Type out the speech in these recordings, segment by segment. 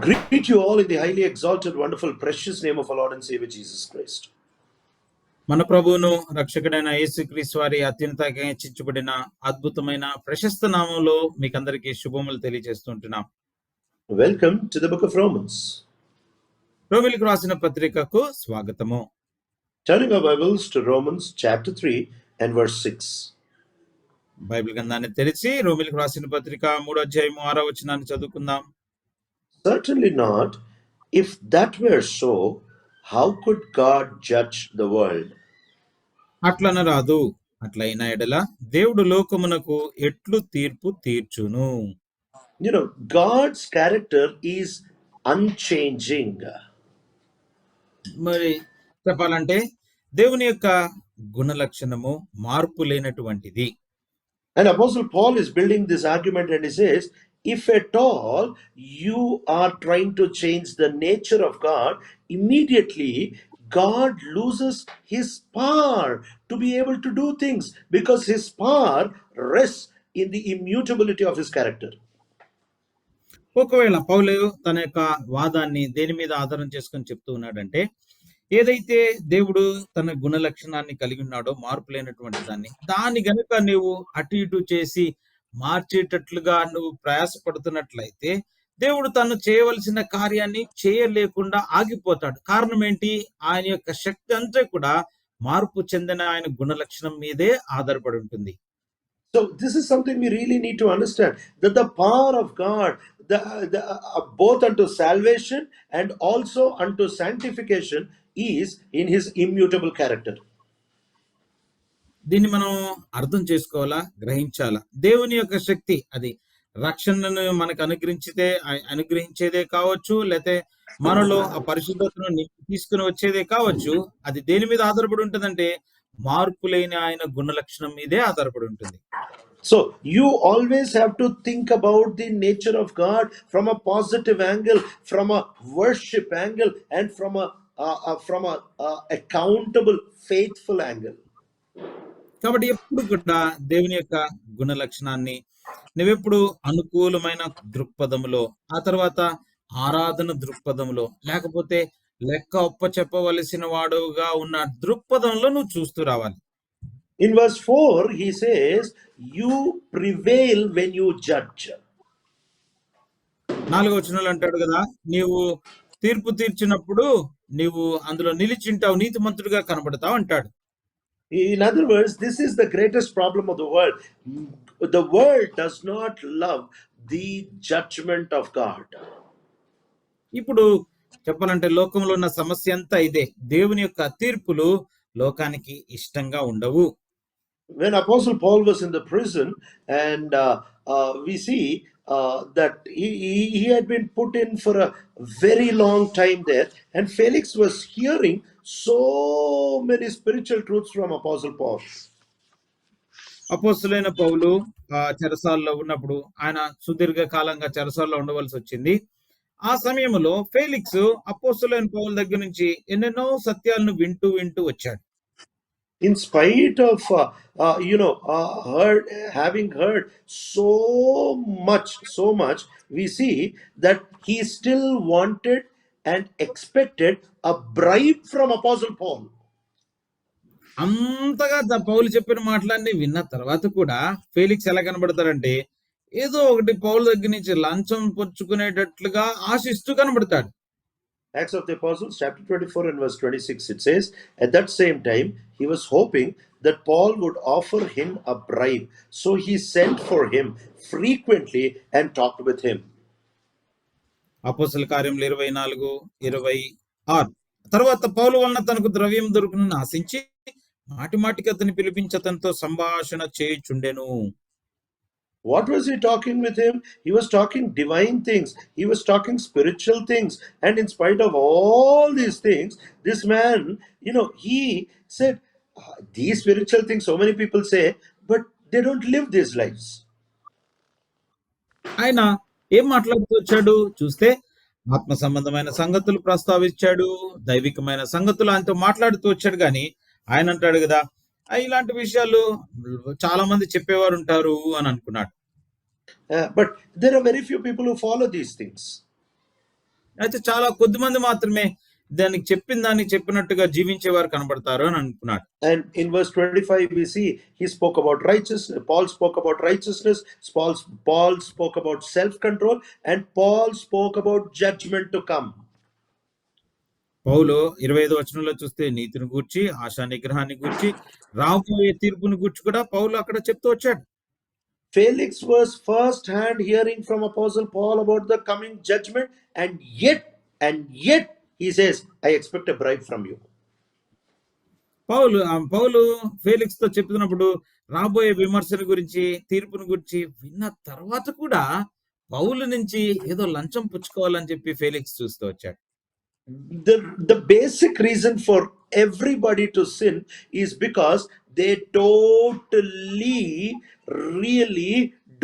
Greet you all in the highly exalted, wonderful, precious name of our Lord and Savior Jesus Christ. మన ప్రభువును రక్షకుడైన యేసుక్రీస్తు వారి అత్యంతగా హెచ్చించబడిన అద్భుతమైన ప్రశస్త నామంలో మీకందరికీ శుభములు తెలియజేస్తుంటున్నాం. Welcome to the book of Romans. రోమిలకు రాసిన పత్రికకు స్వాగతము. Turning our Bibles to Romans chapter 3 and verse 6. Bible గ్రంథాన్ని తెరిచి రోమిలకు రాసిన పత్రిక 3వ అధ్యాయము 6వ వచనాన్ని చదువుకుందాం. Certainly not. If that were so, how could God judge the world? అట్లనరాదు, అట్లైన ఎడల దేవుడు లోకమునకు ఎట్లు తీర్పు తీర్చును. God's character is unchanging. మరి చెప్పాలంటే దేవుని యొక్క గుణ లక్షణము మార్పు లేనటువంటిది. And Apostle Paul is building this argument and he says, if at all you are trying to change the nature of God, immediately God loses his power to be able to do things because his power rests in the immutability of his character. ఒకవేళ పౌలు తన యొక్క వాదాన్ని దేని మీద ఆధారం చేసుకొని చెప్తూ ఉన్నాడంటే, ఏదైతే దేవుడు తన గుణ లక్షణాన్ని కలిగి ఉన్నాడో మార్పు లేనటువంటి దాన్ని గనుక నువ్వు అటు ఇటు చేసి మార్చేటట్లుగా నువ్వు ప్రయాసపడుతున్నట్లయితే దేవుడు తను చేయవలసిన కార్యాన్ని చేయలేకుండా ఆగిపోతాడు. కారణం ఏంటి? ఆయన యొక్క శక్తి అంతా కూడా మార్పు చెందిన ఆయన గుణ లక్షణం మీదే ఆధారపడి ఉంటుంది. So this is something we really need to understand, that the power of God, both unto salvation and also unto sanctification, is in his immutable character. దీన్ని మనం అర్థం చేసుకోవాలా, గ్రహించాలా. దేవుని యొక్క శక్తి అది రక్షణను మనకు అనుగ్రహించేదే కావచ్చు, లేకపోతే మనలో ఆ పరిశుద్ధతను తీసుకుని వచ్చేదే కావచ్చు. అది దేని మీద ఆధారపడి ఉంటుందంటే మార్పు లేని ఆయన గుణ లక్షణం మీదే ఆధారపడి ఉంటుంది. So you always have to think about the nature of God from a positive angle, from a worship angle, and from a accountable, faithful angle. కాబట్టి ఎప్పుడు కూడా దేవుని యొక్క గుణ లక్షణాన్ని నువ్వెప్పుడు అనుకూలమైన దృక్పథములో, ఆ తర్వాత ఆరాధన దృక్పథంలో, లేకపోతే లెక్క ఒప్ప చెప్పవలసిన వాడుగా ఉన్న దృక్పథంలో నువ్వు చూస్తూ రావాలి. In verse 4 he says, you prevail when you judge. 4వ వచనంలో అంటాడు కదా, నీవు తీర్పు తీర్చినప్పుడు నీవు అందులో నిలిచింటావు, నీతిమంతుడిగా కనబడతావు అంటాడు. In other words, this is the greatest problem of the world. The world does not love the judgment of God. ఇప్పుడు చెప్పాలంటే లోకంలో ఉన్న సమస్య అంతా ఇదే. దేవుని యొక్క తీర్పులు లోకానికి ఇష్టంగా ఉండవు. When Apostle Paul was in the prison, and we see that he had been put in for a very long time there, and Felix was hearing so many spiritual truths from Apostle Paul. అపోస్తలుడైన పౌలు చెరసాలలో ఉన్నప్పుడు ఆయన సుదీర్ఘ కాలంగా చెరసాలలో ఉండవలసి వచ్చింది. ఆ సమయంలో ఫెలిక్స్ అపోస్తలుడైన పౌలు దగ్గర నుంచి ఎన్నెన్నో సత్యాలను వింటూ వచ్చాడు. In spite of having heard so much, we see that he still wanted and expected a bribe from Apostle Paul. అంతగా పౌలు చెప్పిన మాటలన్నీ విన్న తర్వాత కూడా ఫెలిక్స్ ఎలా కనబడతాడంటే, ఏదో ఒకటి పౌలు దగ్గర నుంచి లంచం పుచ్చుకునేటట్లుగా ఆశిస్తూ కనబడతాడు. Acts of the Apostles, chapter 24 and verse 26, it says, at that same time, he was hoping that Paul would offer him a bribe. So he sent for him frequently and talked with him. అపోస్తల కార్యములు 24:26. తర్వాత పౌలు వలన తనకు ద్రవ్యం దొరుకునని ఆశించి మాటిమాటికి అతన్ని పిలిపించి అతనితో సంభాషణ చేయుచుండెను. What was he talking with him? He was talking divine things. He was talking spiritual things. And in spite of all these things, this man, he said, these spiritual things, so many people say, but they don't live these lives. ఆయన ఏం మాట్లాడుతూ వచ్చాడు చూస్తే, ఆత్మ సంబంధమైన సంగతులు ప్రస్తావించాడు, దైవికమైన సంగతులు ఆయనతో మాట్లాడుతూ వచ్చాడు. కానీ ఆయన అంటాడు కదా, ఇలాంటి విషయాలు చాలా మంది చెప్పేవారు ఉంటారు అని అనుకున్నాడు. But there are very few people who follow these things. అయితే చాలా కొద్దిమంది మాత్రమే దానికి చెప్పిన దానికి చెప్పినట్టుగా జీవించేవారు కనబడతారు అని అనుకున్నాడు. And in verse 25, we see he spoke about righteousness. Paul spoke about righteousness. Paul spoke about self control. And Paul spoke about judgment to come. పౌలు 25 వచనంలో చూస్తే నీతిని గూర్చి, ఆశా నిగ్రహాన్ని గూర్చి, రాబోయే తీర్పుని గూర్చి కూడా పౌలు అక్కడ చెప్తూ వచ్చాడు. Felix was first hand hearing from Apostle Paul about the coming judgment, and yet he says, I expect a bribe from you. పౌలు ఫేలిక్స్‌తో చెప్తున్నప్పుడు రాబోయే విమర్శల గురించి, తీర్పుని గురించి విన్న తర్వాత కూడా పౌలు నుంచి ఏదో లంచం పుచ్చుకోవాలని చెప్పి ఫేలిక్స్ చూస్తూ వచ్చాడు. The basic reason for everybody to sin is because they totally really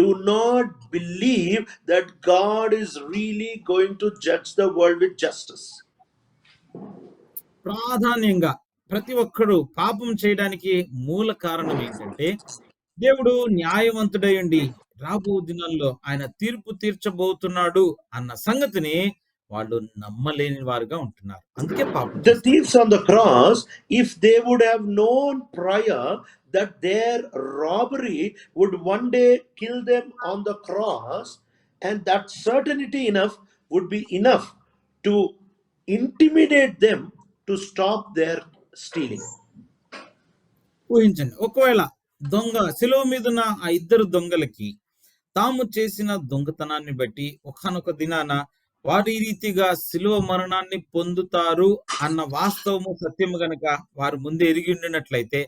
do not believe that God is really going to judge the world with justice. ప్రాధాన్యంగా ప్రతి ఒక్కడు పాపం చేయడానికి మూల కారణం ఏంటంటే, దేవుడు న్యాయవంతుడై ఉండి రాబో దినాల్లో ఆయన తీర్పు తీర్చబోతున్నాడు అన్న సంగతిని వాళ్ళు నమ్మలేని వారుగా ఉంటున్నారు. అందుకే పాపం The చేస్తారు. thieves on the cross, if they would have known prior that their robbery would one day kill them on the cross, and that certainty enough would be enough to intimidate them to stop their stealing. ఊహించండి. ఒకవేళ దొంగ శిలువ మీదున్న ఆ ఇద్దరు దొంగలకి తాము చేసిన దొంగతనాన్ని బట్టి ఒకానొక దినాన వారు ఈ రీతిగా శిలువ మరణాన్ని పొందుతారు అన్న వాస్తవము సత్యము గనక వారు ముందే ఎరిగి ఉండినట్లయితే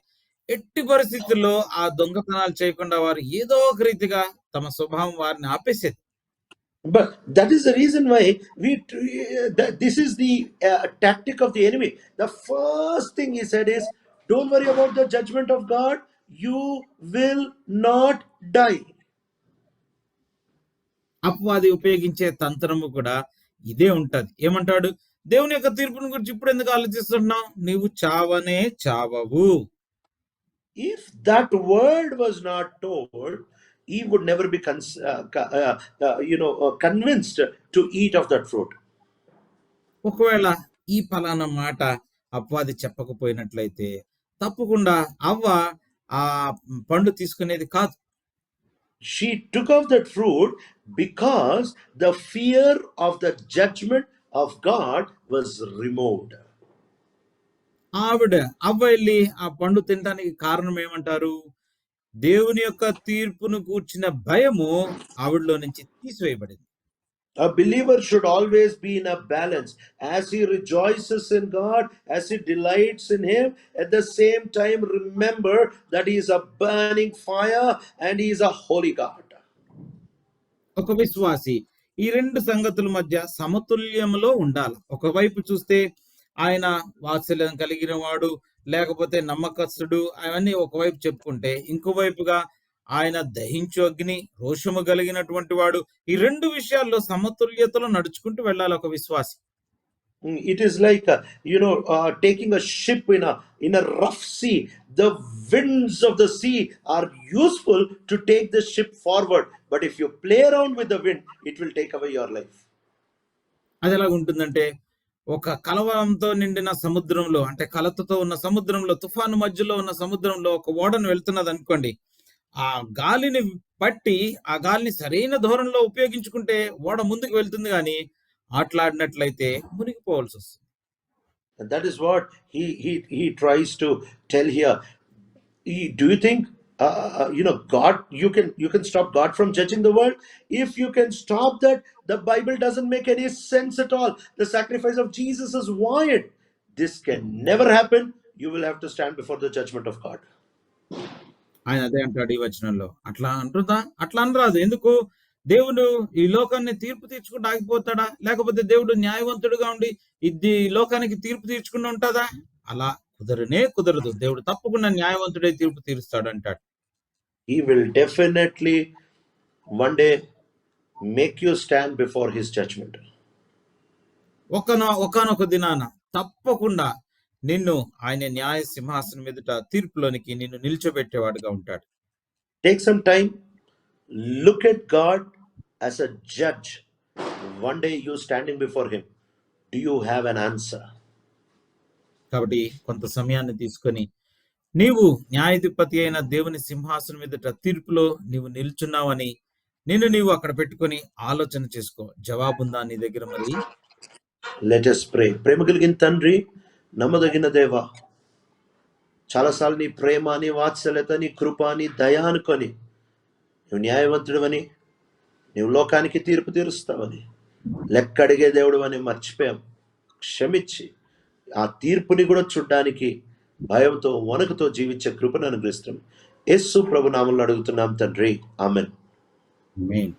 ఎట్టి పరిస్థితుల్లో ఆ దొంగతనాలు చేయకుండా వారు ఏదో ఒక రీతిగా తమ స్వభావం వారిని ఆపేసేది. But that is the reason why this is the tactic of the enemy. The first thing he said is, don't worry about the judgment of God, you will not die. అపవాది ఉపయోగించే తంత్రము కూడా ఇదే ఉంటది. ఏమంటాడు? దేవుని యొక్క తీర్పుని గురించి ఇప్పుడు ఎందుకు ఆలోచిస్తున్నావు? నీవు చావనే చావవు. If that word was not told, he would never be convinced to eat of that fruit. ఒకవేళ ఈ పలానా మాట అపవాది చెప్పకపోయినట్లయితే తప్పకుండా అవ్వ ఆ పండు తీసుకునేది కాదు. She took off that fruit because the fear of the judgment of God was removed. అవ్వ వెళ్ళి ఆ పండు తినడానికి కారణం ఏమంటారు? దేవుని యొక్క తీర్పును గూర్చిన భయము ఆవిడలో నుంచి తీసివేయబడింది. A believer should always be in a balance. As he rejoices in God, as he delights in Him, at the same time, remember that He is a burning fire and He is a holy God. ఒక విశ్వాసి ఈ రెండు సంగతుల మధ్య సమతుల్యంలో ఉండాలి. ఒకవైపు చూస్తే ఆయన వాత్సల్యం కలిగిన వాడు, లేకపోతే నమ్మకస్తుడు అవన్నీ ఒకవైపు చెప్పుకుంటే, ఇంకోవైపుగా ఆయన దహించు అగ్ని, రోషము కలిగినటువంటి వాడు. ఈ రెండు విషయాల్లో సమతుల్యతలో నడుచుకుంటూ వెళ్ళాలి ఒక విశ్వాసి. It is like taking a ship in a rough sea. The winds of the sea are useful to take the ship forward, but if you play around with the wind, it will take away your life. అది ఎలాగుంటుందంటే, ఒక కలవరంతో నిండిన సముద్రంలో అంటే కలతతో ఉన్న సముద్రంలో, తుఫాను మధ్యలో ఉన్న సముద్రంలో ఒక ఓడను వెళ్తున్నదనుకోండి. ఆ గాలిని పట్టి, ఆ గాలిని సరైన ధోరణిలో ఉపయోగించుకుంటే ఓడ ముందుకు వెళ్తుంది గానీ, ఆటలాడినట్లయితే మునిగిపోవాల్సొస్తుంది. And that is what he tries to tell here. Do you think God, you can stop God from judging the world? If you can stop that, the Bible doesn't make any sense at all. The sacrifice of Jesus is void. This can never happen. You will have to stand before the judgment of God. ఆయన అదే అంటాడు ఈ వచనంలో. అట్లా అంటుందా? అట్లా అనరాదు. ఎందుకు? దేవుడు ఈ లోకాన్ని తీర్పు తీర్చుకుంటూ ఆగిపోతాడా? లేకపోతే దేవుడు న్యాయవంతుడుగా ఉండి ఈ లోకానికి తీర్పు తీర్చకుండా ఉంటదా? అలా కుదరనే కుదరదు. దేవుడు తప్పకుండా న్యాయవంతుడై తీర్పు తీరుస్తాడంటాడు. He will definitely one day make you stand before His judgment. ఒకానొక దినాన తప్పకుండా నిన్ను ఆయన న్యాయ సింహాసనం ఎదుట తీర్పులోనికి నిన్ను నిల్చోబెట్టేవాడుగా ఉంటాడు. Take some time, look at God as a judge. One day you standing before Him. Do you have an answer? కాబట్టి కొంత సమయాన్ని తీసుకొని నీవు న్యాయాధిపతి అయిన దేవుని సింహాసనం మీదట తీర్పులో నీవు నిల్చున్నావని నిన్ను నీవు అక్కడ పెట్టుకొని ఆలోచన చేసుకో. జవాబుందా నీ దగ్గర మరి? Let us pray. ప్రేమ కలిగిన తండ్రి, నమ్మదగిన దేవా, చాలాసార్లు నీ ప్రేమ, నీ వాత్సల్యత, నీ కృప, నీ దయ అనుకొని నువ్వు న్యాయవంతుడివని, నువ్వు లోకానికి తీర్పు తీరుస్తావని, లెక్క అడిగే దేవుడు అని మర్చిపోయాం. క్షమించి ఆ తీర్పుని కూడా చూడ్డానికి భయంతో వణుకుతో జీవించే కృపను అనుగ్రహిస్తాం. యేసు ప్రభు నామంలో అడుగుతున్నాం తండ్రి, ఆమెన్. ఆమేన్.